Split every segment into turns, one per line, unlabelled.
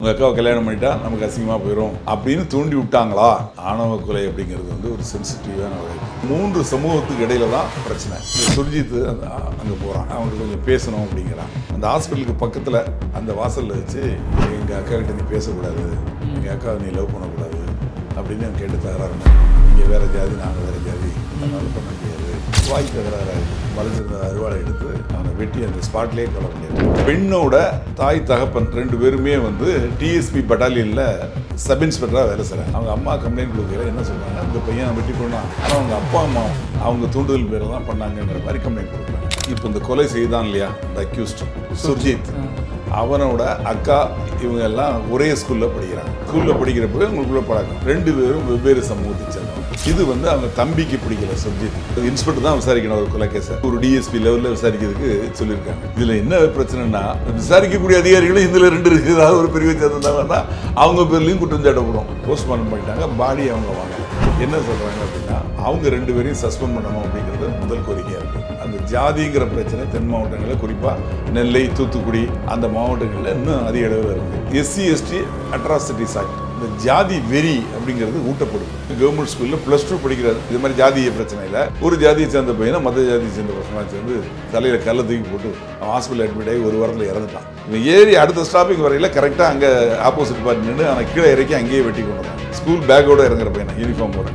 உங்கள் அக்காவை கல்யாணம் பண்ணிட்டா நமக்கு அசிங்கமாக போயிடும் அப்படின்னு தூண்டி விட்டாங்களா? ஆணவ கொலை அப்படிங்கிறது வந்து ஒரு சென்சிட்டிவான ஒரு 3 சமூகத்துக்கு இடையில தான் பிரச்சனை. சுர்ஜித் அங்கே போகிறான், அவங்களுக்கு கொஞ்சம் பேசணும் அப்படிங்கிறான். அந்த ஹாஸ்பிட்டலுக்கு பக்கத்தில் அந்த வாசலில் வச்சு எங்கள் அக்கா கிட்ட நீ பேசக்கூடாது, எங்கள் அக்காவை நீ லவ் பண்ணக்கூடாது அப்படின்னு அவன் கேட்டு தகராறுனா, நீங்கள் வேறு ஜாதி நாங்கள் வேறு ஜாதி, அதனால பண்ண முடியாது. வாய் தகராறு வளைஞ்சிருந்த அருவாளை எடுத்து அவனை வெட்டி அந்த ஸ்பாட்லேயே கொலை பண்ணிடுறான். பெண்ணோட தாய் தகப்பன் 2 பேருமே வந்து டிஎஸ்பி பட்டாலியனில் சப் இன்ஸ்பெக்டராக வேலை செய்கிறாங்க. அவங்க அம்மா கம்ப்ளைண்ட் கொடுக்கல, என்ன சொல்கிறாங்க, இந்த பையன் வெட்டி கொண்டான், ஆனால் அவங்க அப்பா அம்மா அவங்க தூண்டுதல் பேரை தான் பண்ணாங்கங்கிற மாதிரி கம்ப்ளைண்ட் கொடுக்குறாங்க. இப்போ இந்த கொலை செய்தான் இல்லையா இந்த அக்யூஸ்ட் சுர்ஜித், அவனோட அக்கா இவங்க எல்லாம் ஒரே ஸ்கூலில் படிக்கிறாங்க. ஸ்கூலில் படிக்கிறப்பவே உங்களுக்குள்ள பழக்கம். 2 பேரும் வெவ்வேறு சமூகத்தை சேர்ந்தவங்க. இது வந்து அவங்க தம்பிக்கு பிடிக்கல. சுர்ஜித் இன்ஸ்பெக்டர் தான் விசாரிக்கணும் ஒரு கொலை கேஸை, ஒரு டிஎஸ்பி லெவலில் விசாரிக்கிறதுக்கு சொல்லியிருக்காங்க. இதில் என்ன பிரச்சனைனா, விசாரிக்கக்கூடிய அதிகாரிகளும் இதில் 2 இருக்குது. ஏதாவது ஒரு பிரிவை சேர்ந்தாங்கன்னா அவங்க பேர்லையும் குற்றம் சாட்டப்படும். போஸ்ட்மார்ட்டம் பண்ணிட்டாங்க, பாடி அவங்க வாங்க. என்ன சொல்கிறாங்க அப்படின்னா, அவங்க 2 பேரையும் சஸ்பெண்ட் பண்ணணும் அப்படிங்கிறது முதல் கோரிக்கையாக இருக்குது. அந்த ஜாதிங்கிற பிரச்சனை தென் மாவட்டங்களில், குறிப்பாக நெல்லை, தூத்துக்குடி அந்த மாவட்டங்களில் இன்னும் அதிக அளவில் இருக்குது. SC ST அட்ராசிட்டிஸ் ஆக்ட், இந்த ஜாதி வெறி அப்படிங்கிறது ஊட்டப்படுது. கவர்மெண்ட் ஸ்கூலில் +2 படிக்கிறாரு. இது மாதிரி ஜாதிய பிரச்சனையில் ஒரு ஜாதியை சேர்ந்த பையனை மற்ற ஜாதியை சேர்ந்த பசங்களாக சேர்ந்து தலையில் கல்லை தூக்கி போட்டு அவன் ஹாஸ்பிட்டல் அட்மிட் ஆகி 1 வாரத்தில் இறந்துட்டான். இவன் ஏறி அடுத்த ஸ்டாப்பிங் வரையில் கரெக்டாக அங்கே ஆப்போசிட் பார்ட்டி நின்று அவனை கீழே இறக்கி அங்கேயே வெட்டி கொண்டு வந்தான். ஸ்கூல் பேக்கோடு இறங்குற பையனை, யூனிஃபார்ம் போட.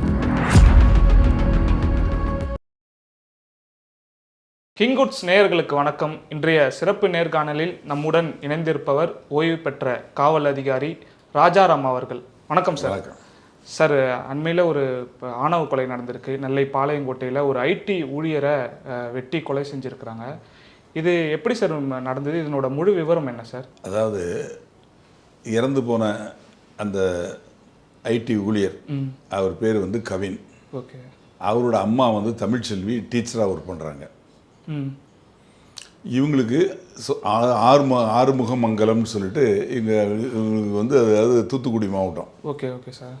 கிங்குட்ஸ் நேயர்களுக்கு வணக்கம். இன்றைய சிறப்பு நேர்காணலில் நம்முடன் இணைந்திருப்பவர் ஓய்வு பெற்ற காவல் அதிகாரி ராஜாராம் அவர்கள். வணக்கம் சார். சார், அண்மையில் ஒரு ஆணவ கொலை நடந்திருக்கு. நெல்லை பாளையங்கோட்டையில் ஒரு ஐடி ஊழியரை வெட்டி கொலை செஞ்சுருக்கிறாங்க. இது எப்படி சார் நடந்தது? இதனோட முழு விவரம் என்ன சார்?
அதாவது இறந்து போன அந்த ஐடி ஊழியர், அவர் பேர் வந்து கவின்.
ஓகே. அவரோட
அம்மா வந்து தமிழ்ச்செல்வி, டீச்சராக ஒர்க் பண்ணுறாங்க. இவங்களுக்கு ஆறுமுகமங்கலம்னு சொல்லிட்டு இவங்களுக்கு வந்து அதாவது தூத்துக்குடி மாவட்டம்.
Okay okay sir.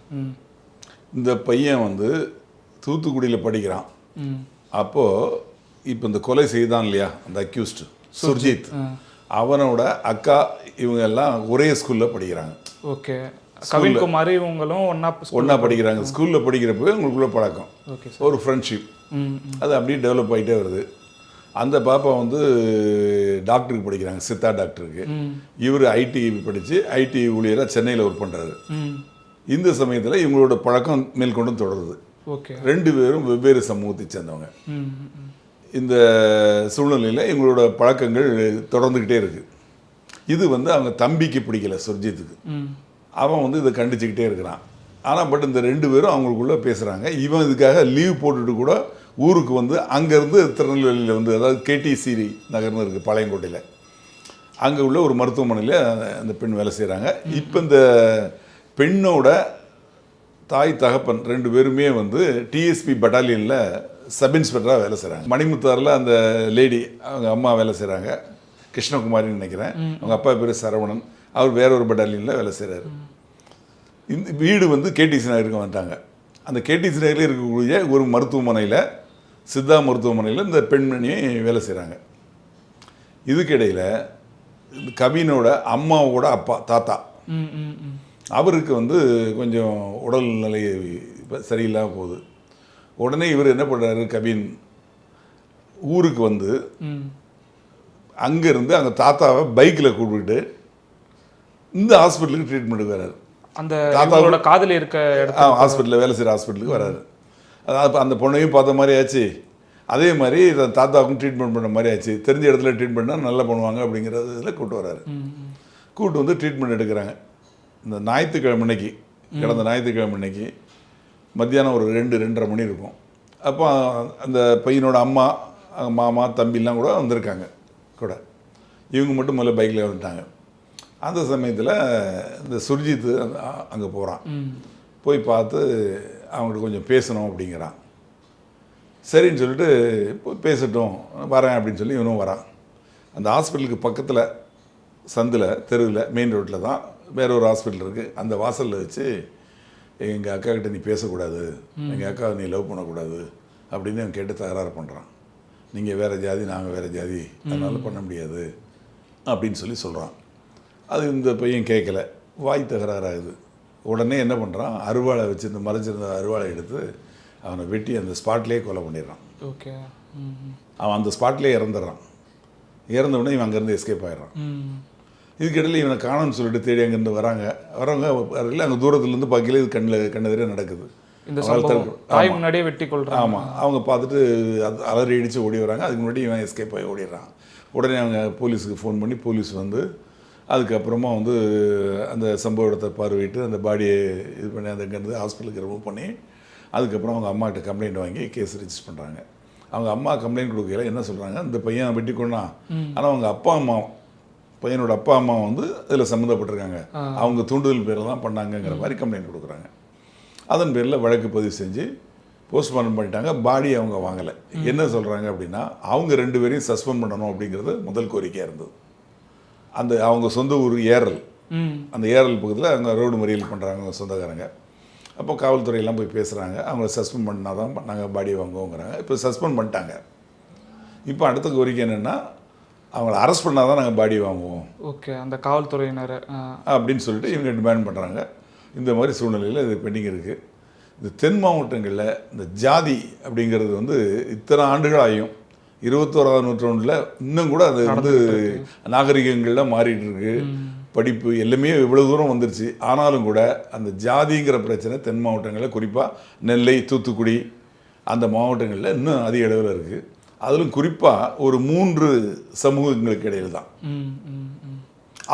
இந்த பையன் வந்து தூத்துக்குடியில் படிக்கிறான். அப்போது இப்போ இந்த கொலை செய்தான் இல்லையா அந்த அக்யூஸ்ட் சுர்ஜித், அவனோட அக்கா இவங்க எல்லாம் ஒரே ஸ்கூலில் படிக்கிறாங்க.
ஓகே. கவின்குமார் இவங்களும் ஒன்றா
படிக்கிறாங்க. ஸ்கூலில் படிக்கிறப்பவே உங்களுக்குள்ள பழக்கம், ஒரு ஃப்ரெண்ட்ஷிப், அது அப்படியே டெவலப் ஆகிட்டே வருது. அந்த பாப்பா வந்து டாக்டருக்கு படிக்கிறாங்க, சித்தா டாக்டருக்கு. இவர் ஐடி படித்து ஐடி ஊழியராக சென்னையில் ஒர்க் பண்ணுறாரு. இந்த சமயத்தில் இவங்களோட பழக்கம் மேற்கொண்டும் தொடருது. 2 பேரும் வெவ்வேறு சமூகத்தை சேர்ந்தவங்க. இந்த சூழ்நிலையில் இவங்களோட பழக்கங்கள் தொடர்ந்துக்கிட்டே இருக்குது. இது வந்து அவங்க தம்பிக்கு பிடிக்கல, சுர்ஜித்துக்கு. அவன் வந்து இதை கண்டிச்சுக்கிட்டே இருக்கிறான். ஆனால் பட் இந்த 2 பேரும் அவங்களுக்குள்ளே பேசுகிறாங்க. இவன் இதுக்காக லீவ் போட்டுட்டு கூட ஊருக்கு வந்து அங்கேருந்து திருநெல்வேலியில் வந்து, அதாவது KTC நகர்னு இருக்குது பாளையங்கோட்டையில், அங்கே உள்ள ஒரு மருத்துவமனையில் அந்த பெண் வேலை செய்கிறாங்க. இப்போ இந்த பெண்ணோட தாய் தகப்பன் 2 பேருமே வந்து டிஎஸ்பி பட்டாலியனில் சப் இன்ஸ்பெக்டராக வேலை செய்கிறாங்க. மணிமுத்தாரில் அந்த லேடி அவங்க அம்மா வேலை செய்கிறாங்க, கிருஷ்ணகுமாரின்னு நினைக்கிறேன். அவங்க அப்பா பேர் சரவணன், அவர் வேற ஒரு பட்டாலியனில் வேலை செய்கிறாரு. இந்த வீடு வந்து KTC நகருக்கு வந்துட்டாங்க. அந்த KTC நகரில் இருக்கக்கூடிய ஒரு மருத்துவமனையில், சித்தா மருத்துவமனையில் இந்த பெண்மணியை வேலை செய்கிறாங்க. இதுக்கிடையில் கவினோட அம்மாவோட அப்பா, தாத்தா, அவருக்கு வந்து கொஞ்சம் உடல்நிலை சரியில்லாமல் போகுது. உடனே இவர் என்ன பண்ணுறாரு, கவின் ஊருக்கு வந்து அங்கேருந்து அந்த தாத்தாவை பைக்கில் கூப்பிட்டு இந்த ஹாஸ்பிட்டலுக்கு ட்ரீட்மெண்ட்டுக்கு வர்றாரு.
அந்த தாத்தாவோட காதலி இருக்க
ஹாஸ்பிட்டலில் வேலை செய்கிற ஹாஸ்பிட்டலுக்கு வராரு. அதாவது அந்த பொண்ணையும் பார்த்த மாதிரி ஆச்சு, அதே மாதிரி தாத்தாவுக்கும் ட்ரீட்மெண்ட் பண்ண மாதிரி ஆச்சு. தெரிஞ்ச இடத்துல ட்ரீட்மெண்ட்னா நல்லா பண்ணுவாங்க அப்படிங்கிறதுல கூப்பிட்டு வராரு. கூப்பிட்டு வந்து ட்ரீட்மெண்ட் எடுக்கிறாங்க. இந்த ஞாயிற்றுக்கிழமை அன்னைக்கு, கடந்த ஞாயிற்றுக்கிழமை அன்னைக்கு மத்தியானம் ஒரு 2-2:30 மணி இருக்கும். அப்போ அந்த பையனோட அம்மா, மாமா, தம்பிலாம் கூட வந்திருக்காங்க கூட. இவங்க மட்டும் முதல்ல பைக்கில் வந்துட்டாங்க. அந்த சமயத்தில் இந்த சுர்ஜித் அங்கே போகிறான். போய் பார்த்து அவங்கள்ட்ட கொஞ்சம் பேசணும் அப்படிங்கிறான். சரின்னு சொல்லிட்டு போய் பேசட்டும், வரேன் அப்படின்னு சொல்லி இவனும் வரான். அந்த ஹாஸ்பிட்டலுக்கு பக்கத்தில் சந்தில், தெருவில், மெயின் ரோட்டில் தான் வேற ஒரு ஹாஸ்பிட்டல் இருக்குது. அந்த வாசலில் வச்சு எங்கள் அக்கா கிட்ட நீ பேசக்கூடாது, எங்கள் அக்காவை நீ லவ் பண்ணக்கூடாது அப்படின்னு அவன் கேட்டு தகராறு பண்ணுறான். நீங்கள் வேறு ஜாதி, நாங்கள் வேறு ஜாதி, அதனால் பண்ண முடியாது அப்படின்னு சொல்லி சொல்கிறான். அது இந்த பையன் கேட்கல. வாய் தகராறாகுது. உடனே என்ன பண்ணுறான், அருவாளை வச்சு இந்த மறைச்சிருந்த அருவாளை எடுத்து அவனை வெட்டி அந்த ஸ்பாட்லேயே கொலை பண்ணிடுறான்.
ஓகே.
அவன் அந்த ஸ்பாட்லேயே இறந்துடுறான். இறந்தவுடனே இவன் அங்கேருந்து எஸ்கேப் ஆகிடுறான். இதுக்கிடையில் இவனை காணும்னு சொல்லிட்டு தேடி அங்கேருந்து வரவங்க அங்கே தூரத்துலேருந்து பார்க்கல இது கண்ணெதிரே நடக்குது.
இந்த சம்பவம் தாய் முன்னாடியே வெட்டி கொள்றாங்க.
ஆமாம், அவங்க பார்த்துட்டு அலறி அடித்து ஓடி வராங்க. அதுக்கு முன்னாடி இவன் எஸ்கேப் ஆகி ஓடிடுறான். உடனே அவங்க போலீஸுக்கு ஃபோன் பண்ணி போலீஸ் வந்து அதுக்கப்புறமா வந்து அந்த சம்பவ இடத்தை பார்வையிட்டு அந்த பாடியை இது பண்ணி அந்த அங்கேருந்து ஹாஸ்பிட்டலுக்கு ரிமூவ் பண்ணி அதுக்கப்புறம் அவங்க அம்மாக்கிட்ட கம்ப்ளைண்ட் வாங்கி கேஸ் ரிஜிஸ்டர் பண்ணுறாங்க. அவங்க அம்மா கம்ப்ளைண்ட் கொடுக்கல என்ன சொல்கிறாங்க, இந்த பையன் வெட்டி கொண்டான், ஆனால் அவங்க அப்பா அம்மா பையனோட அப்பா அம்மா வந்து இதில் சம்மந்தப்பட்டிருக்காங்க, அவங்க தூண்டுதல் பேரில் தான் பண்ணாங்கங்கிற மாதிரி கம்ப்ளைண்ட் கொடுக்குறாங்க. அதன் பேரில் வழக்கு பதிவு செஞ்சு போஸ்ட்மார்ட்டம் பண்ணிட்டாங்க. பாடி அவங்க வாங்கலை. என்ன சொல்கிறாங்க அப்படின்னா, அவங்க 2 பேரையும் சஸ்பெண்ட் பண்ணணும் அப்படிங்கிறது முதல் கோரிக்கையாக இருந்தது. அந்த அவங்க சொந்த ஊர் ஏரல், அந்த ஏரல் பக்கத்தில் அவங்க ரோடு மறியல் பண்ணுறாங்க அவங்க சொந்தக்காரங்க. அப்போ காவல்துறையெல்லாம் போய் பேசுகிறாங்க. அவங்கள சஸ்பெண்ட் பண்ணால் தான் நாங்கள் பாடியை வாங்குவோங்கிறாங்க. இப்போ சஸ்பெண்ட் பண்ணிட்டாங்க. இப்போ அடுத்த கோரிக்கை என்னென்னா, அவங்கள அரெஸ்ட் பண்ணால் தான் நாங்கள் பாடி வாங்குவோம்.
ஓகே, அந்த காவல்துறையினர்
அப்படின்னு சொல்லிட்டு இவங்க டிமாண்ட் பண்ணுறாங்க. இந்த மாதிரி சூழ்நிலையில் இது பெண்டிங் இருக்குது. இந்த தென் மாவட்டங்களில் இந்த ஜாதி அப்படிங்கிறது வந்து இத்தனை ஆண்டுகளாயும் 21ஆம் நூற்றாண்டில் இன்னும் கூட அது வந்து நாகரிகங்களில் மாறிட்டு இருக்கு. படிப்பு எல்லாமே இவ்வளோ தூரம் வந்துருச்சு. ஆனாலும் கூட அந்த ஜாதிங்கிற பிரச்சனை தென் மாவட்டங்களில் குறிப்பாக நெல்லை, தூத்துக்குடி அந்த மாவட்டங்களில் இன்னும் அதிக அளவில் இருக்குது. அதிலும் குறிப்பாக ஒரு 3 சமூகங்களுக்கு இடையில் தான்.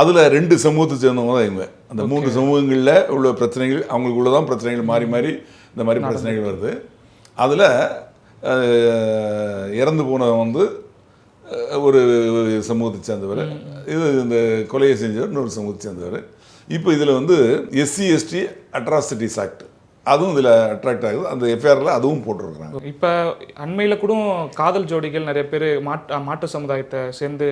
அதில் 2 சமூகத்தை சேர்ந்தவங்க தான் இவங்க. அந்த 3 சமூகங்களில் உள்ள பிரச்சனைகள் அவங்களுக்குள்ள தான் பிரச்சனைகள் மாறி மாறி இந்த மாதிரி பிரச்சனைகள் வருது. அதில் இறந்து போனவன் வந்து ஒரு சமூகத்தை சேர்ந்தவர், இது இந்த கொலையை செஞ்சவர் இன்னொரு சமூகத்தை சேர்ந்தவர். இப்போ இதில் வந்து SC/ST அட்ராசிட்டிஸ் ஆக்ட் அதுவும் இதில் அட்ராக்ட் ஆகுது. அந்த எஃப்ஐஆரில் அதுவும் போட்டிருக்கிறாங்க.
இப்போ அண்மையில் கூட காதல் ஜோடிகள் நிறைய பேர் மாட்டு சமுதாயத்தை சேர்ந்து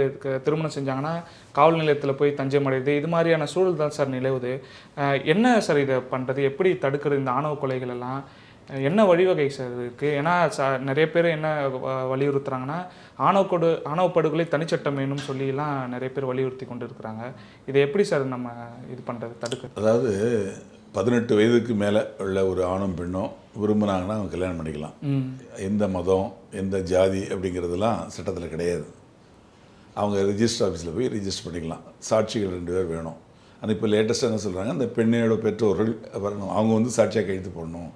திருமணம் செஞ்சாங்கன்னா காவல் நிலையத்தில் போய் தஞ்சம் அடையுது. இது மாதிரியான சூழல் தான் சார் நிலவுது. என்ன சார் இதை பண்ணுறது, எப்படி தடுக்கிறது இந்த ஆணவ கொலைகள் எல்லாம், என்ன வழிவகை சார் இருக்குது? ஏன்னா நிறைய பேர் என்ன வலியுறுத்துறாங்கன்னா, ஆணவ படுகொலை தனிச்சட்டம் வேணும்னு சொல்லிலாம் நிறைய பேர் வலியுறுத்தி கொண்டு இருக்கிறாங்க. இதை எப்படி சார் நம்ம இது பண்ணுறது, தடுக்கிறது?
அதாவது 18 வயதுக்கு மேலே உள்ள ஒரு ஆணும் பெண்ணும் விரும்பினாங்கன்னா அவங்க கல்யாணம் பண்ணிக்கலாம். எந்த மதம் எந்த ஜாதி அப்படிங்கிறதுலாம் சட்டத்தில் கிடையாது. அவங்க ரிஜிஸ்டர் ஆஃபீஸில் போய் ரிஜிஸ்டர் பண்ணிக்கலாம். சாட்சிகள் 2 பேர் வேணும். ஆனால் இப்போ லேட்டஸ்ட்டாக என்ன சொல்கிறாங்க, அந்த பெண்ணோட பெற்றோர்கள் வரணும், அவங்க வந்து சாட்சியாக கையெழுத்து போடணும்,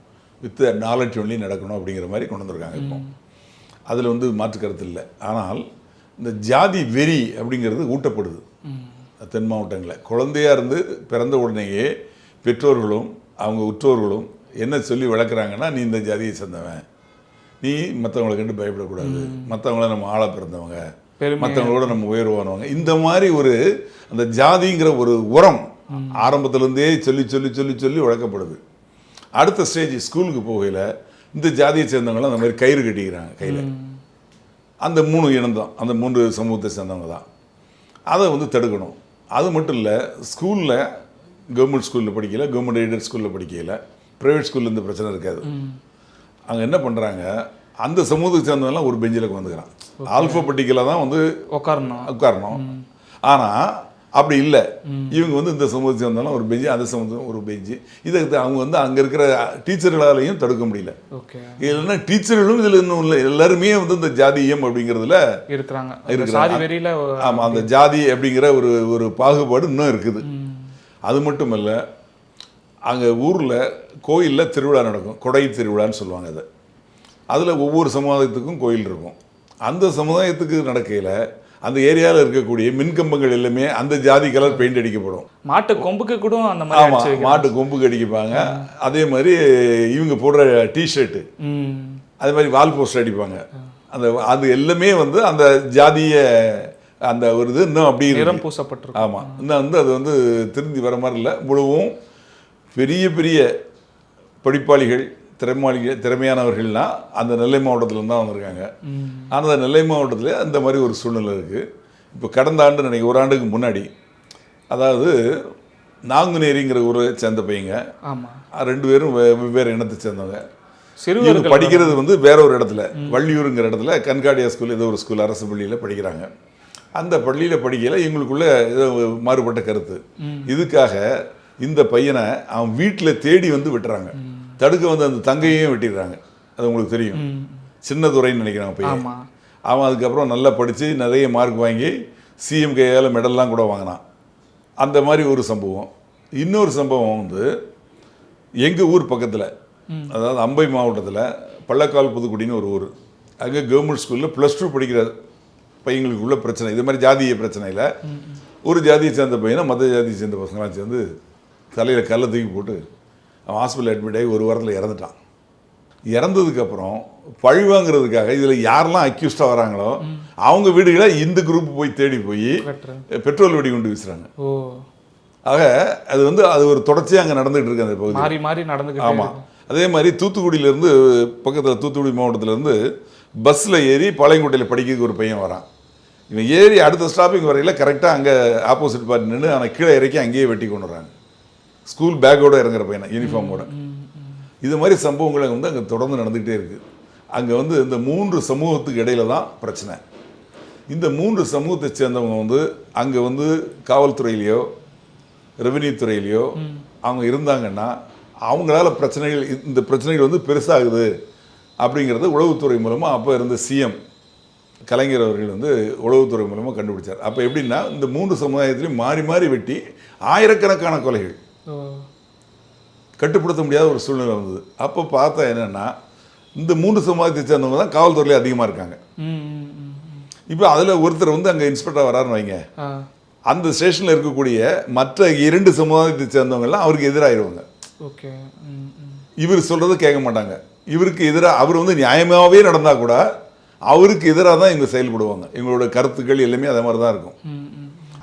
வித் நாலேஜ் ஒன்லி நடக்கணும் அப்படிங்கிற மாதிரி கொண்டு வந்திருக்காங்க. இப்போ அதில் வந்து மாற்று கருத்து இல்லை. ஆனால் இந்த ஜாதி வெறி அப்படிங்கிறது ஊட்டப்படுது தென் மாவட்டங்களில். குழந்தையாக இருந்து பிறந்த உடனேயே பெற்றோர்களும் அவங்க உற்றோர்களும் என்ன சொல்லி வளர்க்குறாங்கன்னா, நீ இந்த ஜாதியை சேர்ந்தவன், நீ மற்றவங்களை கண்டு பயப்படக்கூடாது, மற்றவங்கள நம்ம ஆள பிறந்தவங்க, மற்றவங்களோட நம்ம உயர்வானவங்க, இந்த மாதிரி ஒரு அந்த ஜாதிங்கிற ஒரு உரம் ஆரம்பத்துலேருந்தே சொல்லி சொல்லி சொல்லி சொல்லி வளர்க்கப்படுது. அடுத்த ஸ்டேஜ் ஸ்கூலுக்கு போகையில் இந்த ஜாதியை சேர்ந்தவங்களாம் அந்த மாதிரி கயிறு கட்டிக்கிறாங்க கையில். அந்த 3 இனம்தான், அந்த 3 சமூகத்தை சேர்ந்தவங்க தான். அதை வந்து தடுக்கணும். அது மட்டும் இல்லை, ஸ்கூலில் கவர்மெண்ட் ஸ்கூலில் படிக்கல, கவர்மெண்ட் எய்டட் ஸ்கூலில் படிக்கல, ப்ரைவேட் ஸ்கூலில் இந்த பிரச்சனை இருக்காது. அங்கே என்ன பண்ணுறாங்க, அந்த சமூகத்துக்கு சேர்ந்தவங்கலாம் ஒரு பெஞ்சில் வந்துக்கிறான். ஆல்ஃபபெட்டிக்கலாக தான் வந்து உட்காரணும். ஆனால் அப்படி இல்லை, இவங்க வந்து இந்த சமூகத்தை சேர்ந்தாலும் ஒரு பெஞ்சு, அந்த சமூகம் ஒரு பெஞ்சு. இதை அவங்க வந்து அங்கே இருக்கிற டீச்சர்களாலையும் தடுக்க முடியல. இல்லைன்னா டீச்சர்களும் இதில் இன்னும் இல்லை, எல்லாருமே வந்து இந்த ஜாதியம் அப்படிங்கிறதுல இருக்கிறாங்க. ஆமாம், அந்த ஜாதி அப்படிங்கிற ஒரு பாகுபாடு இன்னும் இருக்குது. அது மட்டும் இல்லை, அங்கே ஊரில் கோயிலில் திருவிழா நடக்கும், கொடை திருவிழான்னு சொல்லுவாங்க. அதை அதில் ஒவ்வொரு சமுதாயத்துக்கும் கோயில் இருக்கும். அந்த சமுதாயத்துக்கு நடக்கையில் அந்த ஏரியாவில் இருக்கக்கூடிய மின்கம்பங்கள் எல்லாமே அந்த ஜாதி கலர் பெயிண்ட் அடிக்கப்படும்.
மாட்டு கொம்புக்கு கூட அந்த மாதிரி.
ஆமாம், மாட்டு கொம்புக்கு அடிப்பாங்க. அதே மாதிரி இவங்க போடுற டிஷர்ட்டு அதே மாதிரி வால் போஸ்டர் அடிப்பாங்க. அது எல்லாமே வந்து அந்த ஜாதிய அந்த ஒரு இது இன்னும் அப்படி
நிறம் பூசப்பட்டிருக்கு.
ஆமாம், இன்னும் வந்து அது வந்து திருந்தி வர மாதிரி இல்லை. முழுவும் பெரிய பெரிய படிப்பாளிகள் திறமையானவர்கள்லாம் அந்த நெல்லை மாவட்டத்தில் தான் வந்திருக்காங்க. ஆனால் அந்த நெல்லை மாவட்டத்தில் அந்த மாதிரி ஒரு சூழ்நிலை இருக்குது. இப்போ கடந்த ஆண்டு நினைக்க ஒரு ஆண்டுக்கு முன்னாடி, அதாவது நாங்குநேரிங்கிற ஊரை சேர்ந்த பையங்க 2 பேரும் வெவ்வேறு இனத்தை சேர்ந்தவங்க. இவங்க படிக்கிறது வந்து வேற ஒரு இடத்துல, வள்ளியூருங்கிற இடத்துல கண்காடியா ஸ்கூல் ஏதோ ஒரு ஸ்கூல் அரசு பள்ளியில் படிக்கிறாங்க. அந்த பள்ளியில் படிக்கல இவங்களுக்குள்ள ஏதோ மாறுபட்ட கருத்து. இதுக்காக இந்த பையனை அவன் வீட்டில் தேடி வந்து வெட்டுறாங்க. தடுக்க வந்து அந்த தங்கையும் வெட்டிடுறாங்க. அது உங்களுக்கு தெரியும். சின்ன துறைன்னு நினைக்கிறாங்க பையன். அவன் அதுக்கப்புறம் நல்லா படித்து நிறைய மார்க் வாங்கி சிஎம் கையால் மெடல்லாம் கூட வாங்கினான். அந்த மாதிரி ஒரு சம்பவம். இன்னொரு சம்பவம் வந்து எங்கள் ஊர் பக்கத்தில், அதாவது அம்பை மாவட்டத்தில் பள்ளக்கால் புதுக்குடின்னு ஒரு ஊர். அங்கே கவர்மெண்ட் ஸ்கூலில் +2 படிக்கிற பையங்களுக்குள்ள பிரச்சனை, இது மாதிரி ஜாதிய பிரச்சனையில் ஒரு ஜாதியை சேர்ந்த பையனை மற்ற ஜாதியை சேர்ந்த பசங்களாம் சேர்ந்து தலையில் கல்லை தூக்கி போட்டு அவன் ஹாஸ்பிட்டல் அட்மிட் ஆகி ஒரு வாரத்தில் இறந்துட்டான். இறந்ததுக்கப்புறம் பழிவாங்கிறதுக்காக இதில் யாரெல்லாம் அக்யூஸ்டாக வராங்களோ அவங்க வீடுகளை இந்த குரூப் போய் தேடி போய் பெட்ரோல் வெடி கொண்டு வீசுகிறாங்க. ஆக அது வந்து அது ஒரு தொடர்ச்சியாக அங்கே நடந்துகிட்டு இருக்கு அந்த பகுதி.
மாறி மாறி நடந்துக்கிட்டு.
ஆமாம். அதே மாதிரி தூத்துக்குடியிலேருந்து பக்கத்தில் தூத்துக்குடி மாவட்டத்திலேருந்து பஸ்ஸில் ஏறி பாளையங்கோட்டையில் படிக்கிறதுக்கு ஒரு பையன் வரான். இவன் ஏறி அடுத்த ஸ்டாப்பிங் வரையில் கரெக்டாக அங்கே ஆப்போசிட் பார்ட்டி நின்று அவனை கீழே இறக்கி அங்கேயே வெட்டி கொண்டு வராங்க. ஸ்கூல் பேக்கோடு இறங்குற பையனை, யூனிஃபார்மோட. இது மாதிரி சம்பவங்களை வந்து அங்கே தொடர்ந்து நடந்துகிட்டே இருக்குது. அங்கே வந்து இந்த 3 சமூகத்துக்கு இடையில தான் பிரச்சனை. இந்த 3 சமூகத்தை சேர்ந்தவங்க வந்து அங்கே வந்து காவல்துறையிலையோ ரெவென்யூ துறையிலையோ அவங்க இருந்தாங்கன்னா அவங்களால பிரச்சனைகள், இந்த பிரச்சனைகள் வந்து பெருசாகுது அப்படிங்கிறத உளவுத்துறை மூலமாக அப்போ இருந்த சிஎம் கலைஞர் அவர்கள் வந்து உளவுத்துறை மூலமாக கண்டுபிடிச்சார். அப்போ எப்படின்னா இந்த 3 சமுதாயத்திலையும் மாறி மாறி வெட்டி ஆயிரக்கணக்கான கொலைகள், கட்டுப்படுத்த முடியாத ஒரு சூழ்நிலை வந்தது. அப்போ பார்த்தா என்னென்னா இந்த 3 சமுதாயத்தை சேர்ந்தவங்க தான் காவல்துறையில் அதிகமாக இருக்காங்க. இப்போ அதில் ஒருத்தர் வந்து அங்கே இன்ஸ்பெக்டர் வராருன்னு வைங்க, அந்த ஸ்டேஷனில் இருக்கக்கூடிய மற்ற 2 சமுதாயத்தை சேர்ந்தவங்கலாம் அவருக்கு எதிராகிடுவாங்க. இவர் சொல்கிறத கேட்க மாட்டாங்க. இவருக்கு எதிராக அவர் வந்து நியாயமாகவே நடந்தால் கூட அவருக்கு எதிராக தான் இவங்க செயல்படுவாங்க. இவங்களோட கருத்துக்கள் எல்லாமே அதே மாதிரி தான் இருக்கும்.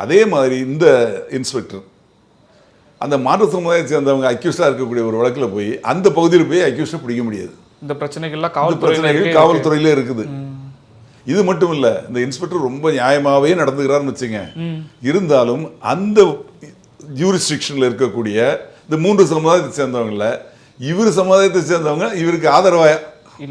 அதே மாதிரி இந்த இன்ஸ்பெக்டர் அந்த மாற்று சமுதாயத்தை சேர்ந்தவங்க அக்யூஸ்டாக இருக்கக்கூடிய ஒரு வழக்கில் போய் அந்த பகுதியில் போய் அக்யூஸ்டாக பிடிக்க முடியாது. இந்த பிரச்சனைகள் காவல்துறையிலே இருக்குது. இது மட்டும் இல்லை, இந்த இன்ஸ்பெக்டர் ரொம்ப நியாயமாகவே நடந்துக்கிறாருன்னு வச்சுங்க. இருந்தாலும் அந்த ஜூரிஸ்டிக்ஷனில் இருக்கக்கூடிய இந்த 3 சமுதாயத்தை சேர்ந்தவங்கள இவர் சமுதாயத்தை சேர்ந்தவங்க இவருக்கு ஆதரவாக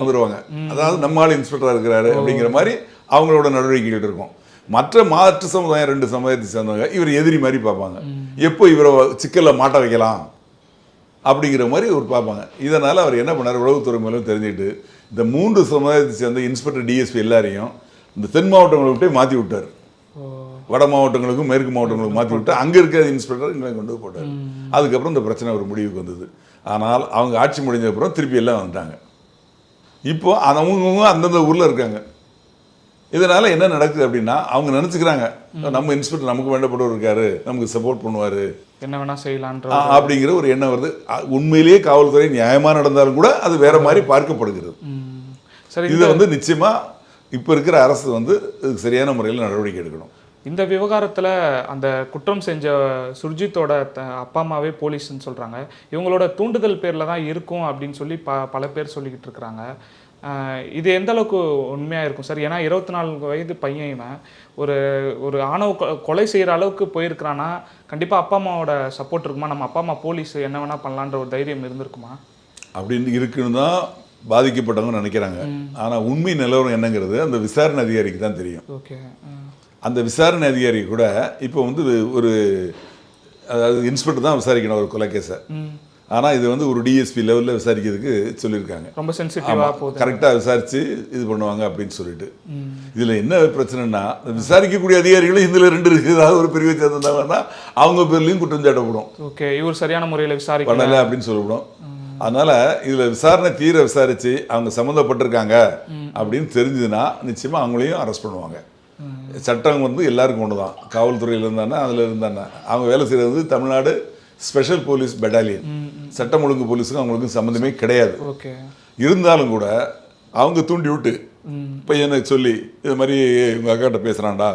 வந்துடுவாங்க. அதாவது நம்மால் இன்ஸ்பெக்டராக இருக்கிறாரு அப்படிங்கிற மாதிரி அவங்களோட நடவடிக்கைகள் இருக்கும். மாற்று சமுதாயம் 2 சமுதாயத்தை சேர்ந்தவங்க இவர் எதிரி மாதிரி பார்ப்பாங்க. எப்போ இவரை சிக்கலில் மாட்ட வைக்கலாம் அப்படிங்கிற மாதிரி ஒரு பார்ப்பாங்க. இதனால் அவர் என்ன பண்ணார், உளவுத்துறை மூலம் தெரிஞ்சுக்கிட்டு இந்த 3 சமுதாயத்தை சேர்ந்த இன்ஸ்பெக்டர் டிஎஸ்பி எல்லாரையும் இந்த தென் மாவட்டங்கள்கிட்டே மாற்றி விட்டார். வட மாவட்டங்களுக்கும் மேற்கு மாவட்டங்களுக்கும் மாற்றி விட்டு அங்கே இருக்கிற இன்ஸ்பெக்டர் இங்கே கொண்டு போட்டார். அதுக்கப்புறம் இந்த பிரச்சனை ஒரு முடிவுக்கு வந்தது. ஆனால் அவங்க ஆட்சி முடிஞ்சப்புறம் திருப்பி எல்லாம் வந்துட்டாங்க. இப்போ அவங்கவுங்க அந்தந்த ஊரில் இருக்காங்க. இதனால் என்ன நடக்குது அப்படின்னா அவங்க நினச்சிக்கிறாங்க நம்ம இன்ஸ்பெக்டர் நமக்கு வேண்டப்பட்டவர் இருக்காரு, நமக்கு சப்போர்ட் பண்ணுவார்,
என்ன வேணா செய்யலாம்
அப்படிங்கிற ஒரு எண்ணம் வருது. உண்மையிலேயே காவல்துறை நியாயமாக நடந்தாலும் கூட அது வேற மாதிரி பார்க்கப்படுகிறது. இதை வந்து நிச்சயமாக இப்போ இருக்கிற அரசு வந்து சரியான முறையில் நடவடிக்கை எடுக்கணும்.
இந்த விவகாரத்தில் அந்த குற்றம் செஞ்ச சுர்ஜித்தோட அப்பா அம்மாவே போலீஸ்ன்னு சொல்கிறாங்க. இவங்களோட தூண்டுதல் பேரில் தான் இருக்கும் அப்படின்னு சொல்லி பல பேர் சொல்லிக்கிட்டு இருக்கிறாங்க. இது எந்த அளவுக்கு உண்மையாக இருக்கும் சார்? ஏன்னா 24 வயது பையன் ஒரு ஒரு ஆணவ கொலை செய்கிற அளவுக்கு போயிருக்கிறான்னா கண்டிப்பாக அப்பா அம்மாவோட சப்போர்ட் இருக்குமா? நம்ம அப்பா அம்மா போலீஸ் என்ன வேணால் பண்ணலான்ற ஒரு தைரியம் இருந்திருக்குமா?
அப்படின்னு இருக்குன்னு தான் பாதிக்கப்பட்டவங்க நினைக்கிறாங்க. ஆனால் உண்மை நிலவரம் என்னங்கிறது அந்த விசாரணை அதிகாரிக்கு தான் தெரியும்.
ஓகே.
அந்த விசாரணை அதிகாரி கூட இப்போ வந்து ஒரு அதாவது இன்ஸ்பெக்டர் தான் விசாரிக்கணும் ஒரு கொலை கேஸை. ஆனால் இது வந்து ஒரு டிஎஸ்பி லெவலில் விசாரிக்கிறதுக்கு சொல்லியிருக்காங்க.
ரொம்ப சென்சிட்டிவாக போகுது,
கரெக்டாக விசாரித்து இது பண்ணுவாங்க அப்படின்னு சொல்லிட்டு. இதில் என்ன பிரச்சனைனா விசாரிக்கக்கூடிய அதிகாரிகளும் இதில் 2 இருக்குது. அதாவது ஒரு பிரிவை சேர்ந்திருந்தாங்கன்னா அவங்க பேர்லையும் குற்றம் சாட்டப்படும்.
ஓகே, இவர் சரியான முறையில்
பண்ணலை அப்படின்னு சொல்லப்படும். அதனால் இதில் விசாரணை தீர விசாரித்து அவங்க சம்மந்தப்பட்டிருக்காங்க அப்படின்னு தெரிஞ்சதுன்னா நிச்சயமாக அவங்களையும் அரெஸ்ட் பண்ணுவாங்க. சட்டம் வந்து எல்லாருக்கும் ஒன்று தான். காவல்துறையில் இருந்தானே அதில் இருந்தானே அவங்க வேலை செய்கிறது வந்து தமிழ்நாடு ஸ்பெஷல் போலீஸ் பெட்டாலியன். சட்டம் ஒழுங்கு போலீஸுக்கும் அவங்களுக்கும் சம்மந்தமே கிடையாது. இருந்தாலும் கூட அவங்க தூண்டி விட்டு பையனை சொல்லி இது மாதிரி உங்கள் அக்காட்ட பேசுகிறான்டா,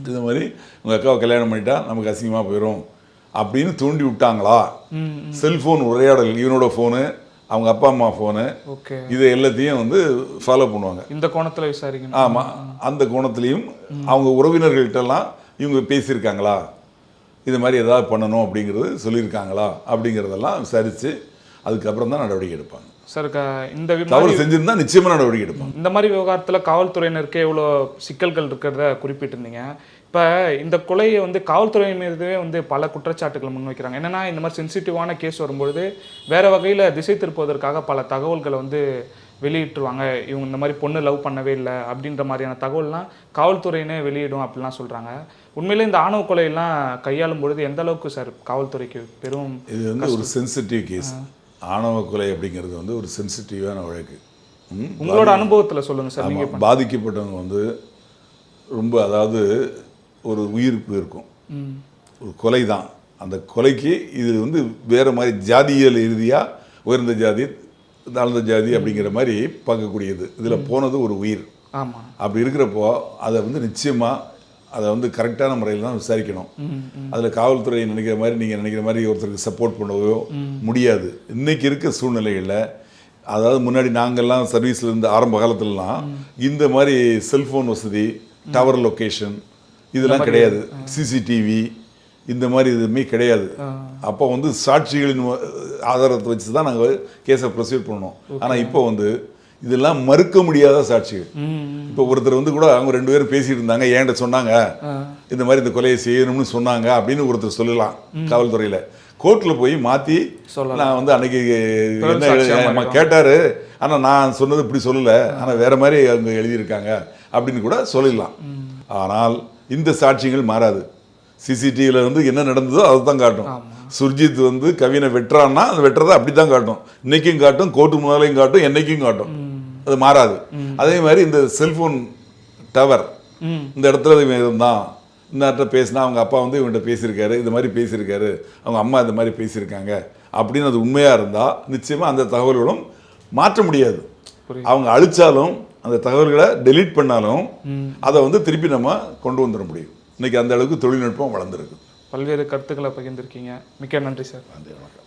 இது மாதிரி உங்கள் அக்காவை கல்யாணம் பண்ணிட்டா நமக்கு அசிங்கமாக போயிடும் அப்படின்னு தூண்டி விட்டாங்களா? செல்ஃபோன் உரையாடல், இவனோட ஃபோனு அவங்க அப்பா அம்மா ஃபோனு, இது எல்லாத்தையும் வந்து ஃபாலோ பண்ணுவாங்க.
இந்த கோணத்தில் விசாரிக்கணும்.
ஆமாம், அந்த கோணத்துலேயும் அவங்க உறவினர்கள்ட்டெல்லாம் இவங்க பேசியிருக்காங்களா, இது மாதிரி ஏதாவது பண்ணணும் அப்படிங்கிறது சொல்லியிருக்காங்களா அப்படிங்கிறதெல்லாம் விசாரித்து அதுக்கப்புறம் தான் நடவடிக்கை எடுப்பாங்க.
சார், இந்த
தவறு செஞ்சிருந்தா நிச்சயமாக நடவடிக்கை எடுப்பாங்க.
இந்த மாதிரி விவகாரத்தில் காவல்துறையினருக்கே எவ்வளோ சிக்கல்கள் இருக்கிறத குறிப்பிட்டிருந்தீங்க. இப்போ இந்த கொலையை வந்து காவல்துறை மீதுவே வந்து பல குற்றச்சாட்டுகள் முன்வைக்கிறாங்க. என்னன்னா இந்த மாதிரி சென்சிட்டிவான கேஸ் வரும்பொழுது வேற வகையில் திசை திருப்புவதற்காக பல தகவல்களை வந்து வெளியிட்டுருவாங்க. இவங்க இந்த மாதிரி பொண்ணு லவ் பண்ணவே இல்லை அப்படின்ற மாதிரியான தகவல்லாம் காவல்துறையினே வெளியிடும் அப்படிலாம் சொல்கிறாங்க. உண்மையிலே இந்த ஆணவ கொலையெல்லாம் கையாளும் பொழுது எந்த அளவுக்கு சார் காவல்துறைக்கு பெரும்
இது வந்து ஒரு சென்சிட்டிவ் கேஸ். ஆணவ கொலை அப்படிங்கிறது வந்து ஒரு சென்சிட்டிவான வழக்கு.
உங்களோட அனுபவத்தில் சொல்லுங்கள் சார். நீங்கள்
பாதிக்கப்பட்டவங்க வந்து ரொம்ப, அதாவது ஒரு உயிர்ப்பு இருக்கும், ஒரு கொலை தான். அந்த கொலைக்கு இது வந்து வேறு மாதிரி ஜாதியியல் ரீதியாக உயர்ந்த ஜாதி தாழ்ந்த ஜாதி அப்படிங்கிற மாதிரி பார்க்கக்கூடியது. இதில் போனது ஒரு உயிர்.
ஆமாம்.
அப்படி இருக்கிறப்போ அதை வந்து நிச்சயமாக அதை வந்து கரெக்டான முறையில் தான் விசாரிக்கணும். அதில் காவல்துறை நினைக்கிற மாதிரி நீங்கள் நினைக்கிற மாதிரி ஒருத்தருக்கு சப்போர்ட் பண்ணவோ முடியாது. இன்றைக்கி இருக்க சூழ்நிலைகளில், அதாவது முன்னாடி நாங்கள்லாம் சர்வீஸில் இருந்த ஆரம்ப காலத்துலலாம் இந்த மாதிரி செல்ஃபோன் வசதி, டவர் லொக்கேஷன் இதெல்லாம் கிடையாது, சிசிடிவி இந்த மாதிரி எதுவுமே கிடையாது. அப்போ வந்து சாட்சிகளின் ஆதாரத்தை வச்சு தான் நாங்கள் கேஸை ப்ரொசீட் பண்ணோம். ஆனால் இப்போ வந்து இதெல்லாம் மறுக்க முடியாத சாட்சிகள். இப்போ ஒருத்தர் வந்து கூட அவங்க 2 பேரும் பேசிட்டு இருந்தாங்க, என்கிட்ட சொன்னாங்க இந்த மாதிரி இந்த கொலையை செய்யணும்னு சொன்னாங்க அப்படின்னு ஒருத்தர் சொல்லலாம். காவல்துறையில் கோர்ட்டில் போய் மாற்றி நான் வந்து அன்னைக்கு என்ன கேட்டார், ஆனால் நான் சொன்னது இப்படி சொல்லலை, ஆனால் வேற மாதிரி அவங்க எழுதியிருக்காங்க அப்படின்னு கூட சொல்லிடலாம். ஆனால் இந்த சாட்சியங்கள் மாறாது. சிசிடிவியில் வந்து என்ன நடந்ததோ அதை தான் காட்டும். சுர்ஜித் வந்து கவினை வெட்டுறான்னா அந்த வெட்டுறதை அப்படி தான் காட்டும். இன்னைக்கும் காட்டும், கோர்ட்டு முன்னாலையும் காட்டும், என்னைக்கும் காட்டும். அது மாறாது. அதே மாதிரி இந்த செல்ஃபோன் டவர் இந்த இடத்துல இருந்தான், இந்த இடத்துல பேசினா அவங்க அப்பா வந்து இவன்கிட்ட பேசியிருக்காரு, இந்த மாதிரி பேசியிருக்காரு, அவங்க அம்மா இந்த மாதிரி பேசியிருக்காங்க அப்படின்னு அது உண்மையாக இருந்தால் நிச்சயமாக அந்த தகவல்களும் மாற்ற முடியாது. அவங்க அழிச்சாலும் அந்த தகவல்களை டெலீட் பண்ணாலும் அதை வந்து திருப்பி நம்ம கொண்டு வந்துட முடியும். இன்னைக்கு அந்த அளவுக்கு தொழில்நுட்பம் வளர்ந்துருக்கு.
பல்வேறு கருத்துக்களை பகிர்ந்திருக்கீங்க. மிக்க நன்றி சார்.
நன்றி, வணக்கம்.